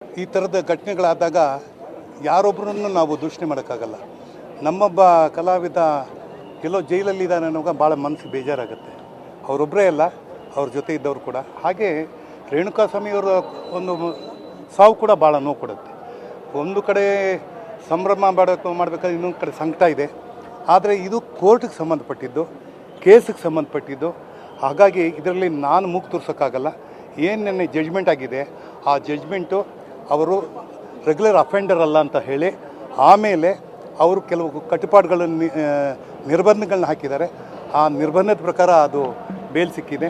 ಈ ಥರದ ಘಟನೆಗಳಾದಾಗ ಯಾರೊಬ್ಬರನ್ನು ನಾವು ದೂಷಣೆ ಮಾಡೋಕ್ಕಾಗಲ್ಲ. ನಮ್ಮೊಬ್ಬ ಕಲಾವಿದ ಎಲ್ಲೋ ಜೈಲಲ್ಲಿದ್ದಾನೆ ಅನ್ನೋವಾಗ ಭಾಳ ಮನಸ್ಸಿಗೆ ಬೇಜಾರಾಗುತ್ತೆ. ಅವರೊಬ್ಬರೇ ಅಲ್ಲ, ಅವ್ರ ಜೊತೆ ಇದ್ದವರು ಕೂಡ. ಹಾಗೆ ರೇಣುಕಾಸ್ವಾಮಿಯವರ ಒಂದು ಸಾವು ಕೂಡ ಭಾಳ ನೋವು ಕೊಡುತ್ತೆ. ಒಂದು ಕಡೆ ಸಂಭ್ರಮ ಮಾಡಬೇಕಾದ್ರೆ ಇನ್ನೊಂದು ಕಡೆ ಸಂಕಟ ಇದೆ. ಆದರೆ ಇದು ಕೋರ್ಟಿಗೆ ಸಂಬಂಧಪಟ್ಟಿದ್ದು, ಕೇಸಿಗೆ ಸಂಬಂಧಪಟ್ಟಿದ್ದು. ಹಾಗಾಗಿ ಇದರಲ್ಲಿ ನಾನು ಮೂಗು ತೋರ್ಸೋಕ್ಕಾಗಲ್ಲ. ಏನು ನೆನ್ನೆ ಜಡ್ಜ್ಮೆಂಟ್ ಆಗಿದೆ, ಆ ಜಡ್ಜ್ಮೆಂಟು ಅವರು ರೆಗ್ಯುಲರ್ ಅಫೆಂಡರ್ ಅಲ್ಲ ಅಂತ ಹೇಳಿ ಆಮೇಲೆ ಅವರು ಕೆಲವು ಕಟ್ಟುಪಾಡುಗಳನ್ನು ನಿರ್ಬಂಧಗಳನ್ನ ಹಾಕಿದ್ದಾರೆ. ಆ ನಿರ್ಬಂಧದ ಪ್ರಕಾರ ಅದು ಬೇಲ್ ಸಿಕ್ಕಿದೆ.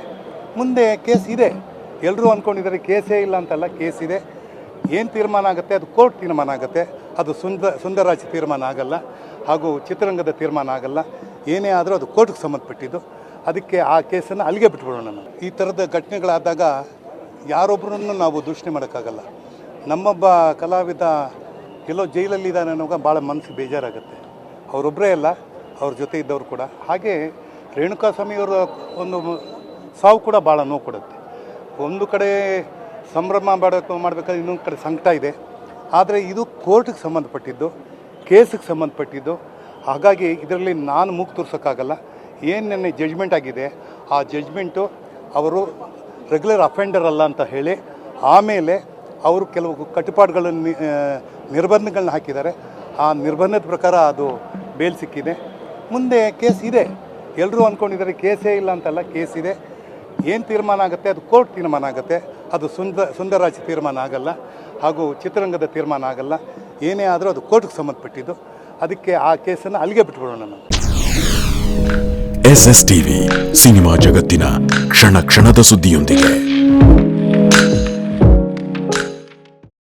ಮುಂದೆ ಕೇಸ್ ಇದೆ. ಎಲ್ಲರೂ ಅಂದ್ಕೊಂಡಿದ್ದಾರೆ ಕೇಸೇ ಇಲ್ಲ ಅಂತಲ್ಲ, ಕೇಸ್ ಇದೆ. ಏನು ತೀರ್ಮಾನ ಆಗುತ್ತೆ ಅದು ಕೋರ್ಟ್ ತೀರ್ಮಾನ ಆಗುತ್ತೆ. ಅದು ಸುಂದರರಾಜ್ ತೀರ್ಮಾನ ಆಗಲ್ಲ, ಹಾಗೂ ಚಿತ್ರರಂಗದ ತೀರ್ಮಾನ ಆಗಲ್ಲ. ಏನೇ ಆದರೂ ಅದು ಕೋರ್ಟ್ಗೆ ಸಂಬಂಧಪಟ್ಟಿದ್ದು. ಅದಕ್ಕೆ ಆ ಕೇಸನ್ನು ಅಲ್ಲಿಗೆ ಬಿಟ್ಬಿಡೋಣ. ನಾನು ಈ ಥರದ ಘಟನೆಗಳಾದಾಗ ಯಾರೊಬ್ಬರನ್ನು ನಾವು ದೂಷಣೆ ಮಾಡೋಕ್ಕಾಗಲ್ಲ. ನಮ್ಮೊಬ್ಬ ಕಲಾವಿದ ಎಲ್ಲೋ ಜೈಲಲ್ಲಿದ್ದಾನೆ ಅನ್ನೋವಾಗ ಭಾಳ ಮನಸ್ಸಿಗೆ ಬೇಜಾರಾಗುತ್ತೆ. ಅವರೊಬ್ಬರೇ ಅಲ್ಲ, ಅವ್ರ ಜೊತೆ ಇದ್ದವರು ಕೂಡ. ಹಾಗೆ ರೇಣುಕಾಸ್ವಾಮಿಯವರ ಒಂದು ಸಾವು ಕೂಡ ಭಾಳ ನೋವು ಕೊಡುತ್ತೆ. ಒಂದು ಕಡೆ ಸಂಭ್ರಮ ಮಾಡಬೇಕಾದ್ರೆ ಇನ್ನೊಂದು ಕಡೆ ಸಂಕಟ ಇದೆ. ಆದರೆ ಇದು ಕೋರ್ಟಿಗೆ ಸಂಬಂಧಪಟ್ಟಿದ್ದು, ಕೇಸಿಗೆ ಸಂಬಂಧಪಟ್ಟಿದ್ದು. ಹಾಗಾಗಿ ಇದರಲ್ಲಿ ನಾನು ಮೂಗು ತೋರ್ಸೋಕ್ಕಾಗಲ್ಲ. ಏನು ನೆನ್ನೆ ಜಡ್ಜ್ಮೆಂಟ್ ಆಗಿದೆ, ಆ ಜಡ್ಜ್ಮೆಂಟು ಅವರು ರೆಗ್ಯುಲರ್ ಅಫೆಂಡರ್ ಅಲ್ಲ ಅಂತ ಹೇಳಿ ಆಮೇಲೆ ಅವರು ಕೆಲವು ಕಟ್ಟುಪಾಡುಗಳನ್ನು ನಿರ್ಬಂಧಗಳನ್ನ ಹಾಕಿದ್ದಾರೆ. ಆ ನಿರ್ಬಂಧದ ಪ್ರಕಾರ ಅದು ಬೇಲ್ ಸಿಕ್ಕಿದೆ. ಮುಂದೆ ಕೇಸ್ ಇದೆ. ಎಲ್ಲರೂ ಅಂದ್ಕೊಂಡಿದ್ದಾರೆ ಕೇಸೇ ಇಲ್ಲ ಅಂತಲ್ಲ, ಕೇಸ್ ಇದೆ. ಏನು ತೀರ್ಮಾನ ಆಗುತ್ತೆ ಅದು ಕೋರ್ಟ್ ತೀರ್ಮಾನ ಆಗುತ್ತೆ. ಅದು ಸುಂದರರಾಜ್ ತೀರ್ಮಾನ ಆಗಲ್ಲ, ಹಾಗೂ ಚಿತ್ರರಂಗದ ತೀರ್ಮಾನ ಆಗಲ್ಲ. ಏನೇ ಆದರೂ ಅದು ಕೋರ್ಟ್ಗೆ ಸಂಬಂಧಪಟ್ಟಿದ್ದು. ಅದಕ್ಕೆ ಆ ಕೇಸನ್ನು ಅಲ್ಲಿಗೆ ಬಿಟ್ಬಿಡೋಣ. ನಾನು SSTV ಸಿನಿಮಾ ಜಗತ್ತಿನ ಕ್ಷಣ ಕ್ಷಣದ ಸುದ್ದಿಯೊಂದಿಗೆ.